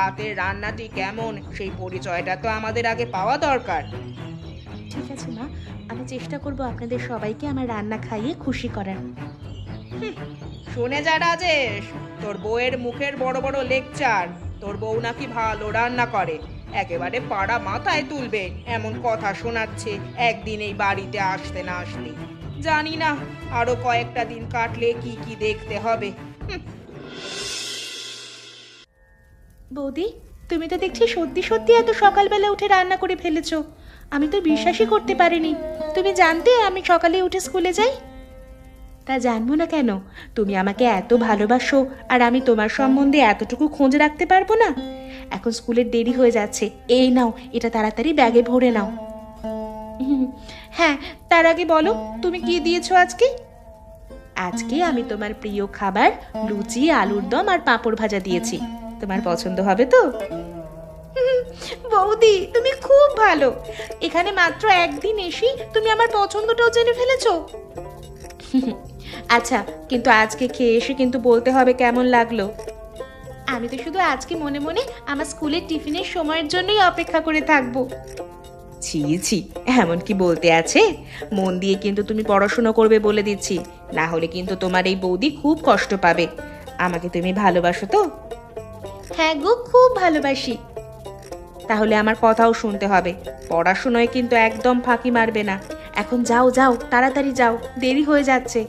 হাতের রান্নাটি কেমন সেই পরিচয়টা তো আমাদের আগে পাওয়া দরকার। ঠিক আছে মা, আমি চেষ্টা করব আপনাদের সবাইকে আমার রান্না খাইয়ে খুশি করার। শুনে যা রাজেশ, তোর বউয়ের মুখের বড় বড় লেকচার। তোর বউ নাকি ভালো রান্না করে, একেবারে পাড়া মাথায় তুলবে এমন কথা শোনাচ্ছে একদিন এই বাড়িতে আসতে না আসতে। জানি না আরো কয়েকটা দিন কাটলে কি কি দেখতে হবে। বৌদি, তুমি তো দেখছি সত্যি সত্যি এত সকালবেলা উঠে রান্না করে ফেলেছো। আমি তো বিশ্বাসই করতে পারিনি। তুমি জানতে আমি সকালে উঠে স্কুলে যাই? তা জানবো না কেন? তুমি আমাকে এত ভালোবাসো আর আমি তোমার সম্বন্ধে এতটুকু খোঁজ রাখতে পারবো না? এখন স্কুলের দেরি হয়ে যাচ্ছে, এই নাও, এটা তাড়াতাড়ি ব্যাগে ভরে নাও। হ্যাঁ, তার আগে বলো তুমি কি দিয়েছো আজকে? আজকে আমি তোমার প্রিয় খাবার লুচি, আলুর দম আর পাঁপড় ভাজা দিয়েছি। তোমার পছন্দ হবে তো? বৌদি, তুমি খুব ভালো। এখানে মাত্র একদিন এসেই তুমি আমার পছন্দটাও জেনে ফেলেছো। আচ্ছা, কিন্তু আজকে খেয়ে এসে কিন্তু বলতে হবে কেমন লাগলো। আমি তো শুধু আজকে মনে মনে আমার স্কুলের টিফিনের সময়ের জন্যই অপেক্ষা করে থাকবো। ছি ছি, এমন কি বলতে আছে? মন দিয়ে কিন্তু তুমি পড়াশোনা করবে বলে দিচ্ছি, না হলে কিন্তু তোমার এই বৌদি খুব কষ্ট পাবে। আমাকে তুমি ভালোবাসো তো? হ্যাঁ গো, খুব ভালোবাসি। তাহলে আমার কথাও শুনতে হবে, পড়াশোনায় কিন্তু একদম ফাঁকি মারবে না। এখন যাও যাও, তাড়াতাড়ি যাও, দেরি হয়ে যাচ্ছে।